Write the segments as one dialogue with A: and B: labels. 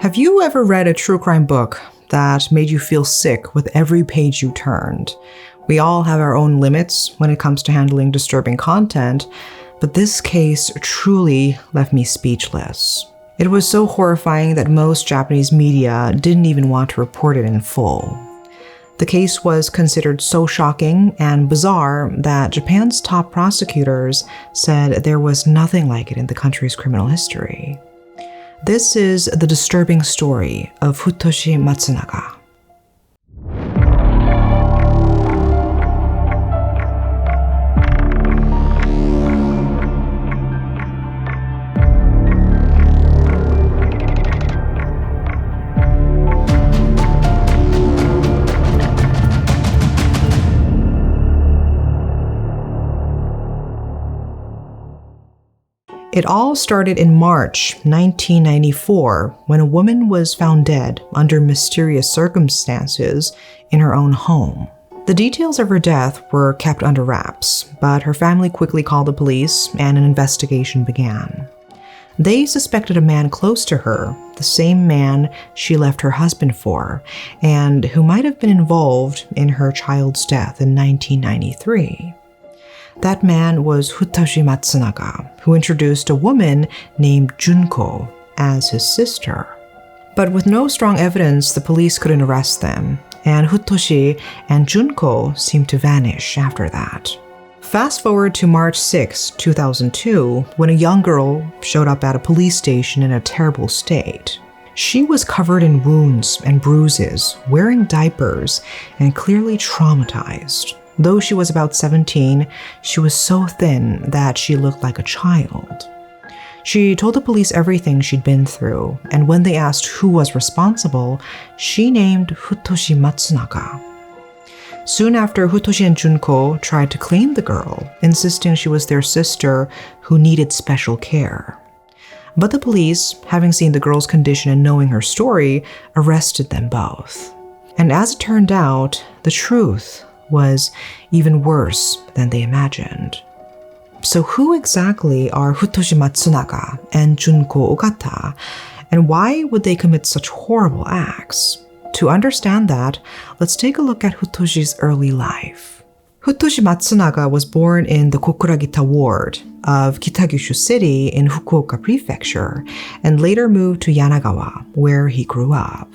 A: Have you ever read a true crime book that made you feel sick with every page you turned? We all have our own limits when it comes to handling disturbing content, but this case truly left me speechless. It was so horrifying that most Japanese media didn't even want to report it in full. The case was considered so shocking and bizarre that Japan's top prosecutors said there was nothing like it in the country's criminal history. This is the disturbing story of Futoshi Matsunaga. It all started in March 1994 when a woman was found dead under mysterious circumstances in her own home. The details of her death were kept under wraps, but her family quickly called the police and an investigation began. They suspected a man close to her, the same man she left her husband for, and who might have been involved in her child's death in 1993. That man was Futoshi Matsunaga, who introduced a woman named Junko as his sister. But with no strong evidence, the police couldn't arrest them, and Futoshi and Junko seemed to vanish after that. Fast forward to March 6, 2002, when a young girl showed up at a police station in a terrible state. She was covered in wounds and bruises, wearing diapers, and clearly traumatized. Though she was about 17, she was so thin that she looked like a child. She told the police everything she'd been through, and when they asked who was responsible, she named Futoshi Matsunaga. Soon after, Futoshi and Junko tried to claim the girl, insisting she was their sister who needed special care. But the police, having seen the girl's condition and knowing her story, arrested them both. And as it turned out, the truth was even worse than they imagined. So who exactly are Futoshi Matsunaga and Junko Ogata, and why would they commit such horrible acts? To understand that, let's take a look at Futoshi's early life. Futoshi Matsunaga was born in the Kokuragita ward of Kitagyushu City in Fukuoka Prefecture, and later moved to Yanagawa, where he grew up.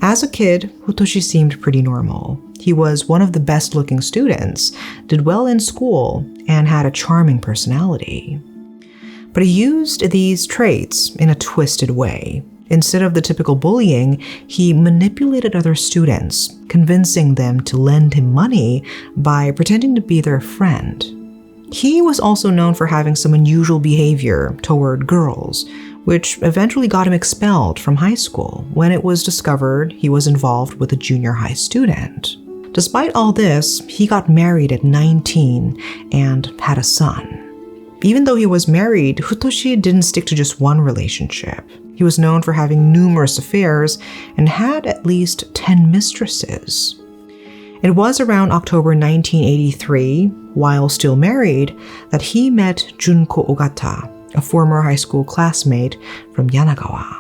A: As a kid, Futoshi seemed pretty normal. He was one of the best-looking students, did well in school, and had a charming personality. But he used these traits in a twisted way. Instead of the typical bullying, he manipulated other students, convincing them to lend him money by pretending to be their friend. He was also known for having some unusual behavior toward girls, which eventually got him expelled from high school when it was discovered he was involved with a junior high student. Despite all this, he got married at 19 and had a son. Even though he was married, Futoshi didn't stick to just one relationship. He was known for having numerous affairs and had at least 10 mistresses. It was around October 1983, while still married, that he met Junko Ogata, a former high school classmate from Yanagawa.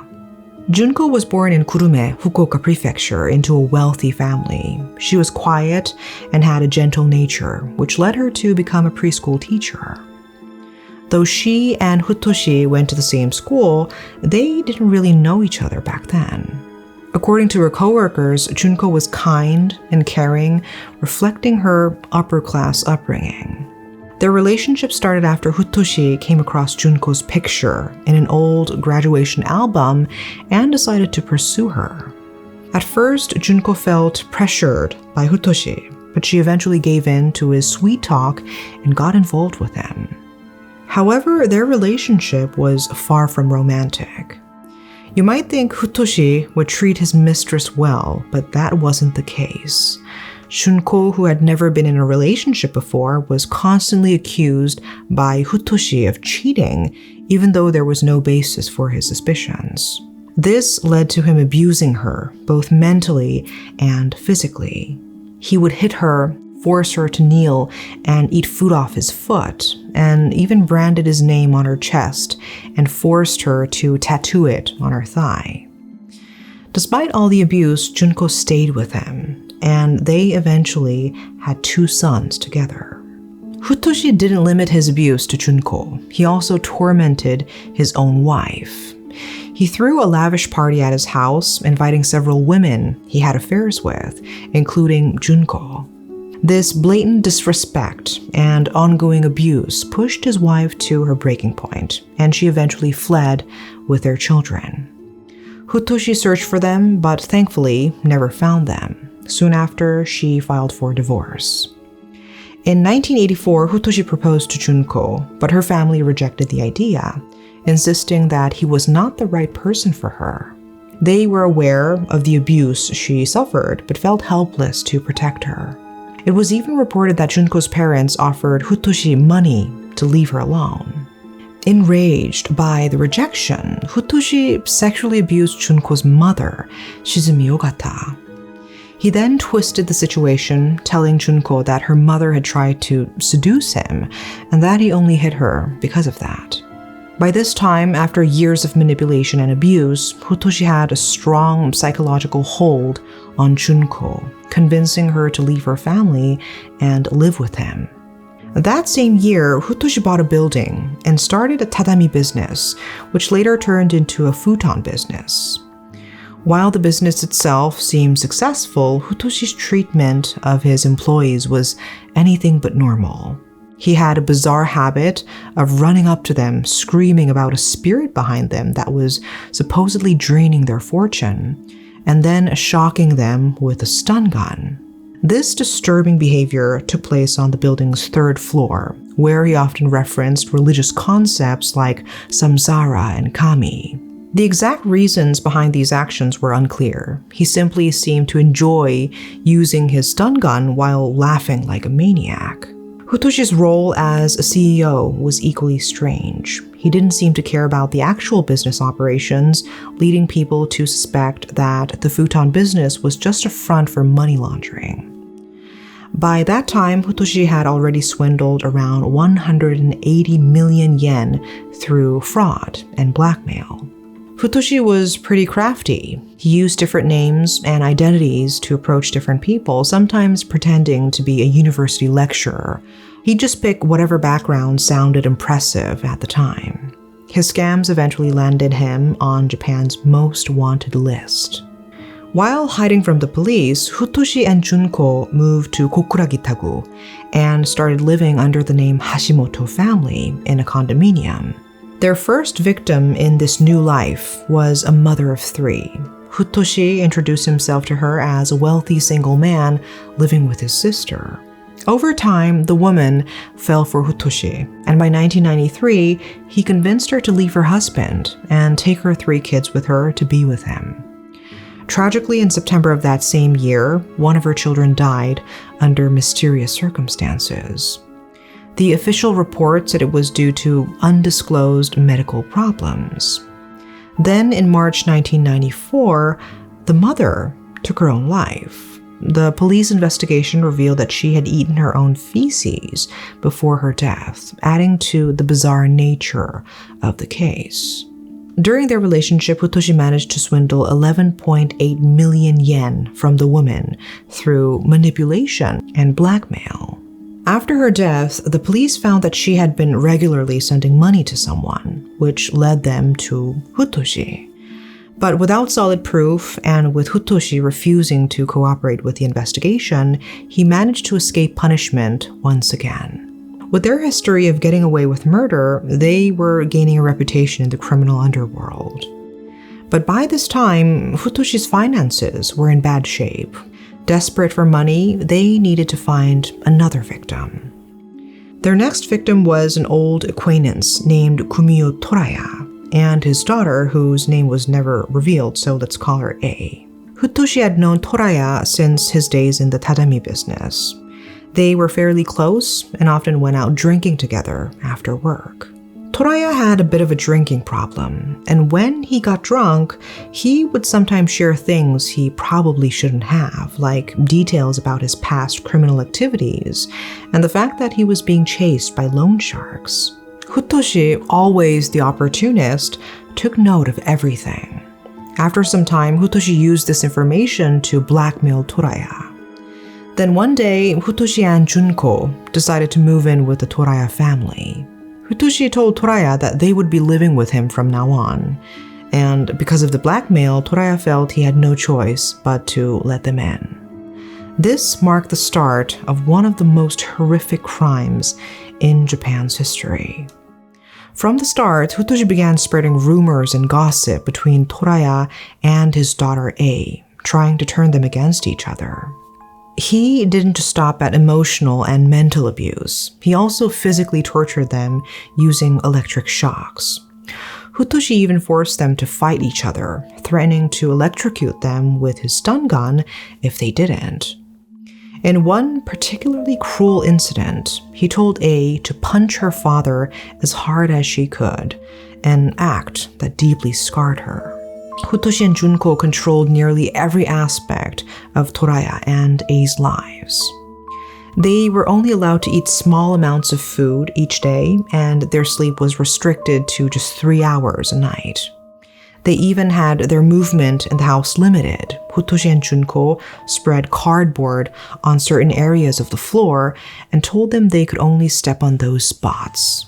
A: Junko was born in Kurume, Fukuoka Prefecture, into a wealthy family. She was quiet and had a gentle nature, which led her to become a preschool teacher. Though she and Futoshi went to the same school, they didn't really know each other back then. According to her coworkers, Junko was kind and caring, reflecting her upper-class upbringing. Their relationship started after Futoshi came across Junko's picture in an old graduation album and decided to pursue her. At first, Junko felt pressured by Futoshi, but she eventually gave in to his sweet talk and got involved with him. However, their relationship was far from romantic. You might think Futoshi would treat his mistress well, but that wasn't the case. Junko, who had never been in a relationship before, was constantly accused by Futoshi of cheating, even though there was no basis for his suspicions. This led to him abusing her, both mentally and physically. He would hit her, force her to kneel and eat food off his foot, and even branded his name on her chest and forced her to tattoo it on her thigh. Despite all the abuse, Junko stayed with him, and they eventually had 2 sons together. Futoshi didn't limit his abuse to Junko. He also tormented his own wife. He threw a lavish party at his house, inviting several women he had affairs with, including Junko. This blatant disrespect and ongoing abuse pushed his wife to her breaking point, and she eventually fled with their children. Futoshi searched for them, but thankfully never found them. Soon after, she filed for divorce. In 1984, Futoshi proposed to Junko, but her family rejected the idea, insisting that he was not the right person for her. They were aware of the abuse she suffered, but felt helpless to protect her. It was even reported that Junko's parents offered Futoshi money to leave her alone. Enraged by the rejection, Futoshi sexually abused Junko's mother, Shizumi Ogata. He then twisted the situation, telling Junko that her mother had tried to seduce him and that he only hit her because of that. By this time, after years of manipulation and abuse, Futoshi had a strong psychological hold on Junko, convincing her to leave her family and live with him. That same year, Futoshi bought a building and started a tatami business, which later turned into a futon business. While the business itself seemed successful, Futoshi's treatment of his employees was anything but normal. He had a bizarre habit of running up to them, screaming about a spirit behind them that was supposedly draining their fortune, and then shocking them with a stun gun. This disturbing behavior took place on the building's 3rd floor, where he often referenced religious concepts like samsara and kami. The exact reasons behind these actions were unclear. He simply seemed to enjoy using his stun gun while laughing like a maniac. Futoshi's role as a CEO was equally strange. He didn't seem to care about the actual business operations, leading people to suspect that the futon business was just a front for money laundering. By that time, Futoshi had already swindled around 180 million yen through fraud and blackmail. Futoshi was pretty crafty. He used different names and identities to approach different people, sometimes pretending to be a university lecturer. He'd just pick whatever background sounded impressive at the time. His scams eventually landed him on Japan's most wanted list. While hiding from the police, Futoshi and Junko moved to Kokuragitagu and started living under the name Hashimoto family in a condominium. Their first victim in this new life was a mother of 3. Futoshi introduced himself to her as a wealthy single man living with his sister. Over time, the woman fell for Futoshi, and by 1993, he convinced her to leave her husband and take her 3 kids with her to be with him. Tragically, in September of that same year, one of her children died under mysterious circumstances. The official report said it was due to undisclosed medical problems. Then, in March 1994, the mother took her own life. The police investigation revealed that she had eaten her own feces before her death, adding to the bizarre nature of the case. During their relationship, Futoshi managed to swindle 11.8 million yen from the woman through manipulation and blackmail. After her death, the police found that she had been regularly sending money to someone, which led them to Futoshi. But without solid proof, and with Futoshi refusing to cooperate with the investigation, he managed to escape punishment once again. With their history of getting away with murder, they were gaining a reputation in the criminal underworld. But by this time, Futoshi's finances were in bad shape. Desperate for money, they needed to find another victim. Their next victim was an old acquaintance named Kumio Toraya, and his daughter, whose name was never revealed, so let's call her A. Futoshi had known Toraya since his days in the tatami business. They were fairly close and often went out drinking together after work. Toraya had a bit of a drinking problem, and when he got drunk, he would sometimes share things he probably shouldn't have, like details about his past criminal activities and the fact that he was being chased by loan sharks. Futoshi, always the opportunist, took note of everything. After some time, Futoshi used this information to blackmail Toraya. Then one day, Futoshi and Junko decided to move in with the Toraya family. Futoshi told Toraya that they would be living with him from now on, and because of the blackmail, Toraya felt he had no choice but to let them in. This marked the start of one of the most horrific crimes in Japan's history. From the start, Futoshi began spreading rumors and gossip between Toraya and his daughter A, trying to turn them against each other. He didn't just stop at emotional and mental abuse. He also physically tortured them using electric shocks. Futoshi even forced them to fight each other, threatening to electrocute them with his stun gun if they didn't. In one particularly cruel incident, he told A to punch her father as hard as she could, an act that deeply scarred her. Futoshi and Junko controlled nearly every aspect of Toraya and A's lives. They were only allowed to eat small amounts of food each day, and their sleep was restricted to just 3 hours a night. They even had their movement in the house limited. Futoshi and Junko spread cardboard on certain areas of the floor and told them they could only step on those spots.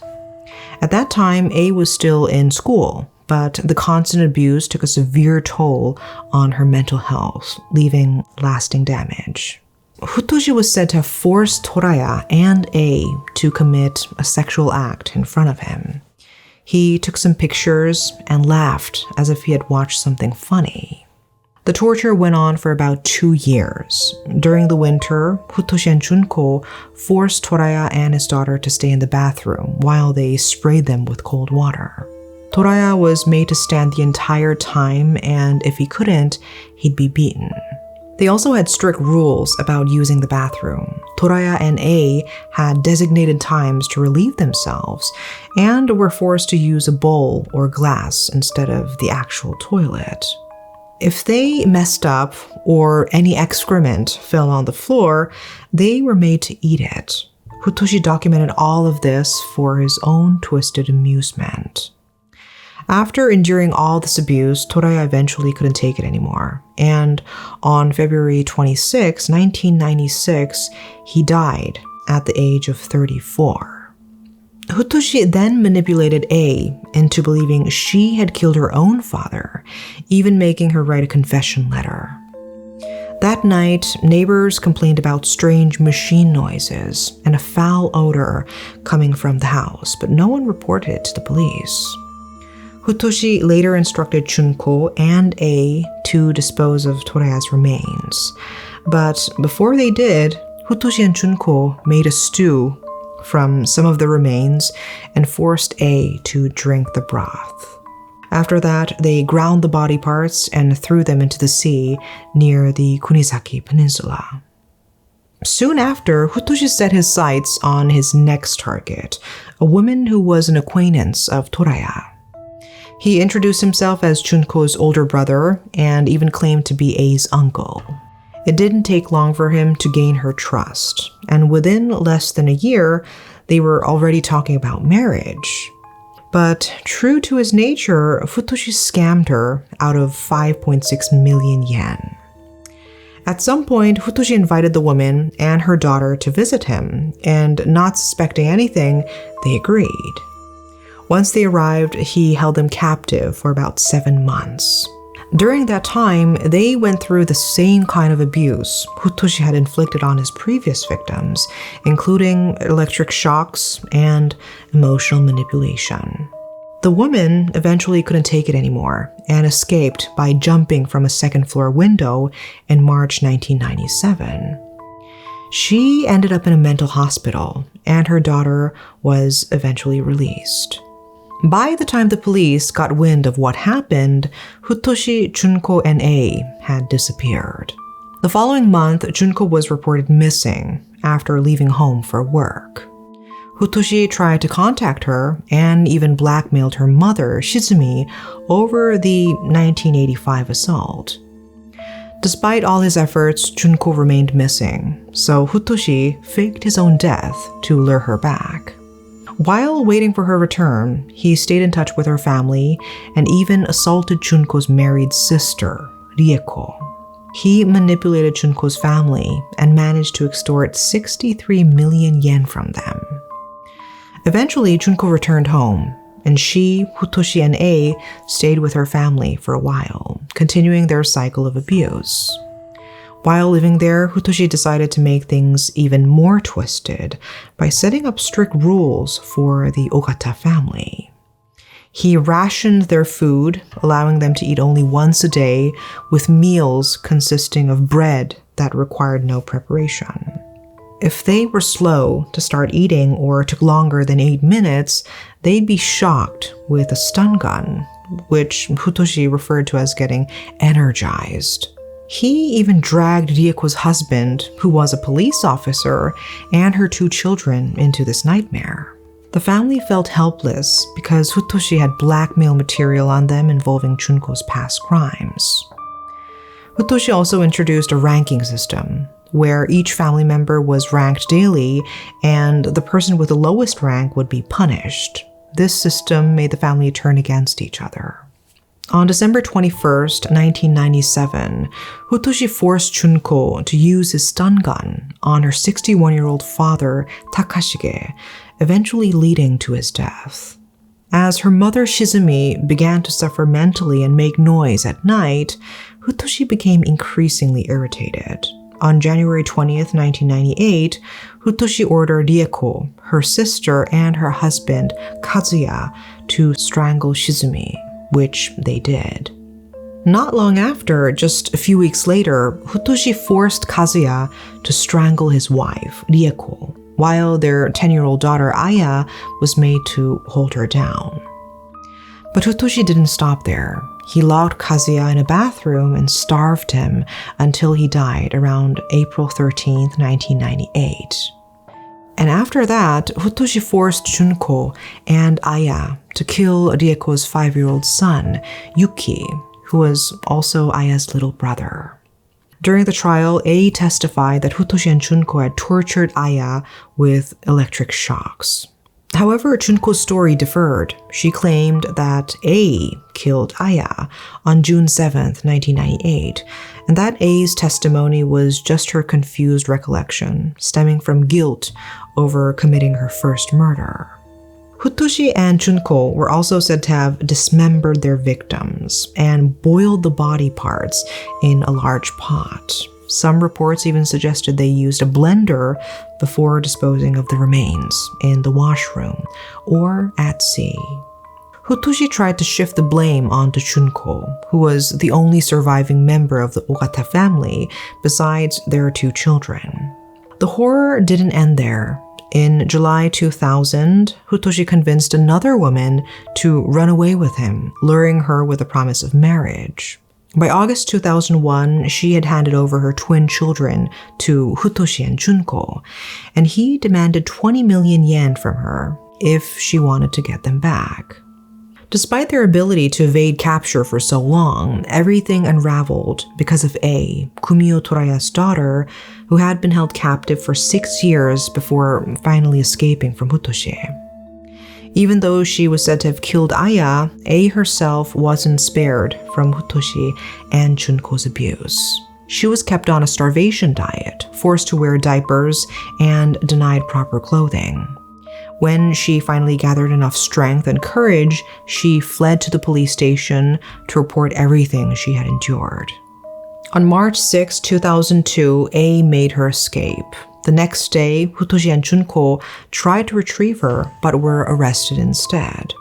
A: At that time, A was still in school, but the constant abuse took a severe toll on her mental health, leaving lasting damage. Futoshi was said to have forced Toraya and A to commit a sexual act in front of him. He took some pictures and laughed as if he had watched something funny. The torture went on for about 2 years. During the winter, Futoshi and Junko forced Toraya and his daughter to stay in the bathroom while they sprayed them with cold water. Toraya was made to stand the entire time, and if he couldn't, he'd be beaten. They also had strict rules about using the bathroom. Toraya and A had designated times to relieve themselves and were forced to use a bowl or glass instead of the actual toilet. If they messed up or any excrement fell on the floor, they were made to eat it. Futoshi documented all of this for his own twisted amusement. After enduring all this abuse, Toraya eventually couldn't take it anymore, and on February 26, 1996, he died at the age of 34. Futoshi then manipulated A into believing she had killed her own father, even making her write a confession letter. That night, neighbors complained about strange machine noises and a foul odor coming from the house, but no one reported it to the police. Futoshi later instructed Junko and A to dispose of Toraya's remains. But before they did, Futoshi and Junko made a stew from some of the remains and forced A to drink the broth. After that, they ground the body parts and threw them into the sea near the Kunisaki Peninsula. Soon after, Futoshi set his sights on his next target, a woman who was an acquaintance of Toraya. He introduced himself as Junko's older brother and even claimed to be A's uncle. It didn't take long for him to gain her trust, and within less than a year, they were already talking about marriage. But true to his nature, Futoshi scammed her out of 5.6 million yen. At some point, Futoshi invited the woman and her daughter to visit him, and not suspecting anything, they agreed. Once they arrived, he held them captive for about 7 months. During that time, they went through the same kind of abuse Futoshi had inflicted on his previous victims, including electric shocks and emotional manipulation. The woman eventually couldn't take it anymore and escaped by jumping from a second-floor window in March 1997. She ended up in a mental hospital, and her daughter was eventually released. By the time the police got wind of what happened, Futoshi, Junko, and A had disappeared. The following month, Junko was reported missing after leaving home for work. Futoshi tried to contact her and even blackmailed her mother, Shizumi, over the 1985 assault. Despite all his efforts, Junko remained missing, so Futoshi faked his own death to lure her back. While waiting for her return, he stayed in touch with her family and even assaulted Junko's married sister, Rieko. He manipulated Junko's family and managed to extort 63 million yen from them. Eventually, Junko returned home, and she, Futoshi, and A stayed with her family for a while, continuing their cycle of abuse. While living there, Futoshi decided to make things even more twisted by setting up strict rules for the Ogata family. He rationed their food, allowing them to eat only once a day, with meals consisting of bread that required no preparation. If they were slow to start eating or took longer than 8 minutes, they'd be shocked with a stun gun, which Futoshi referred to as getting energized. He even dragged Rieko's husband, who was a police officer, and her 2 children into this nightmare. The family felt helpless because Futoshi had blackmail material on them involving Junko's past crimes. Futoshi also introduced a ranking system, where each family member was ranked daily and the person with the lowest rank would be punished. This system made the family turn against each other. On December 21st, 1997, Futoshi forced Junko to use his stun gun on her 61-year-old father, Takashige, eventually leading to his death. As her mother Shizumi began to suffer mentally and make noise at night, Futoshi became increasingly irritated. On January 20th, 1998, Futoshi ordered Rieko, her sister, and her husband, Kazuya, to strangle Shizumi, which they did. Not long after, just a few weeks later, Futoshi forced Kazuya to strangle his wife, Rieko, while their 10-year-old daughter, Aya, was made to hold her down. But Futoshi didn't stop there. He locked Kazuya in a bathroom and starved him until he died around April 13th, 1998. And after that, Futoshi forced Junko and Aya to kill Rieko's 5-year-old son, Yuki, who was also Aya's little brother. During the trial, A testified that Futoshi and Junko had tortured Aya with electric shocks. However, Junko's story differed. She claimed that A killed Aya on June 7th, 1998, and that A's testimony was just her confused recollection, stemming from guilt over committing her first murder. Futoshi and Junko were also said to have dismembered their victims and boiled the body parts in a large pot. Some reports even suggested they used a blender before disposing of the remains in the washroom or at sea. Futoshi tried to shift the blame onto Junko, who was the only surviving member of the Ogata family besides their 2 children. The horror didn't end there. In July 2000, Futoshi convinced another woman to run away with him, luring her with a promise of marriage. By August 2001, she had handed over her twin children to Futoshi and Junko, and he demanded 20 million yen from her if she wanted to get them back. Despite their ability to evade capture for so long, everything unraveled because of A, Kumio Toraya's daughter, who had been held captive for 6 years before finally escaping from Futoshi. Even though she was said to have killed Aya, A herself wasn't spared from Futoshi and Junko's abuse. She was kept on a starvation diet, forced to wear diapers, and denied proper clothing. When she finally gathered enough strength and courage, she fled to the police station to report everything she had endured. On March 6, 2002, A made her escape. The next day, Futoshi and Junko tried to retrieve her, but were arrested instead.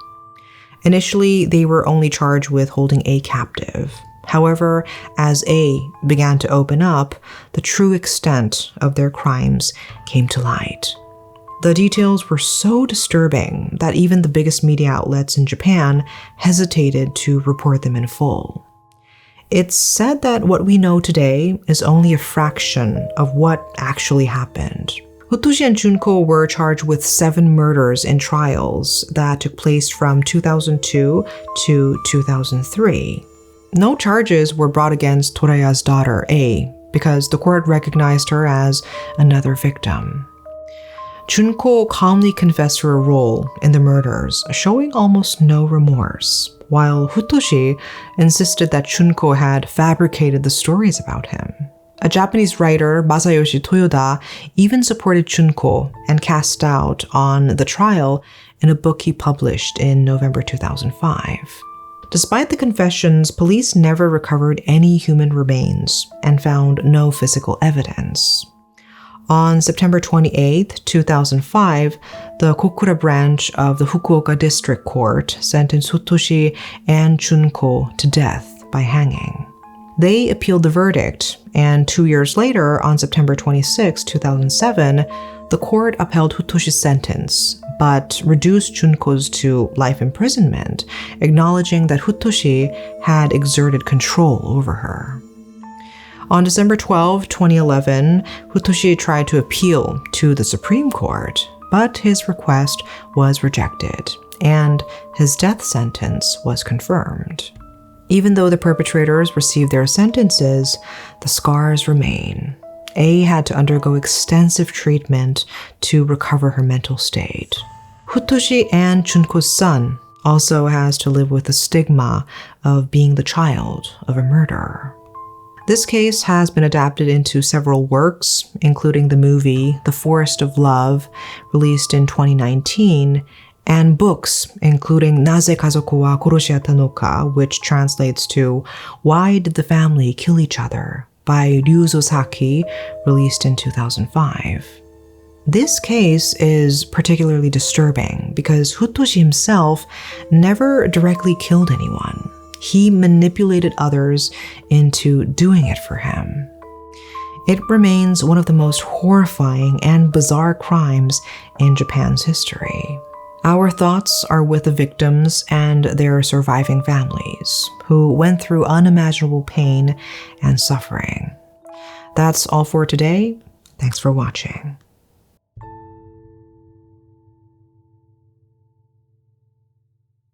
A: Initially, they were only charged with holding A captive. However, as A began to open up, the true extent of their crimes came to light. The details were so disturbing that even the biggest media outlets in Japan hesitated to report them in full. It's said that what we know today is only a fraction of what actually happened. Futoshi and Junko were charged with 7 murders in trials that took place from 2002 to 2003. No charges were brought against Toraya's daughter, A, because the court recognized her as another victim. Junko calmly confessed to her role in the murders, showing almost no remorse, while Futoshi insisted that Junko had fabricated the stories about him. A Japanese writer, Masayoshi Toyoda, even supported Junko and cast doubt on the trial in a book he published in November 2005. Despite the confessions, police never recovered any human remains and found no physical evidence. On September 28, 2005, the Kokura branch of the Fukuoka District Court sentenced Futoshi and Junko to death by hanging. They appealed the verdict, and 2 years later, on September 26, 2007, the court upheld Futoshi's sentence, but reduced Junko's to life imprisonment, acknowledging that Futoshi had exerted control over her. On December 12, 2011, Futoshi tried to appeal to the Supreme Court, but his request was rejected, and his death sentence was confirmed. Even though the perpetrators received their sentences, the scars remain. A had to undergo extensive treatment to recover her mental state. Futoshi and Junko's son also has to live with the stigma of being the child of a murderer. This case has been adapted into several works, including the movie The Forest of Love, released in 2019, and books, including Naze Kazoku wa Koroshiatta no ka, which translates to Why Did the Family Kill Each Other, by Ryuzo Saki, released in 2005. This case is particularly disturbing because Futoshi himself never directly killed anyone. He manipulated others into doing it for him. It remains one of the most horrifying and bizarre crimes in Japan's history. Our thoughts are with the victims and their surviving families, who went through unimaginable pain and suffering. That's all for today. Thanks for watching.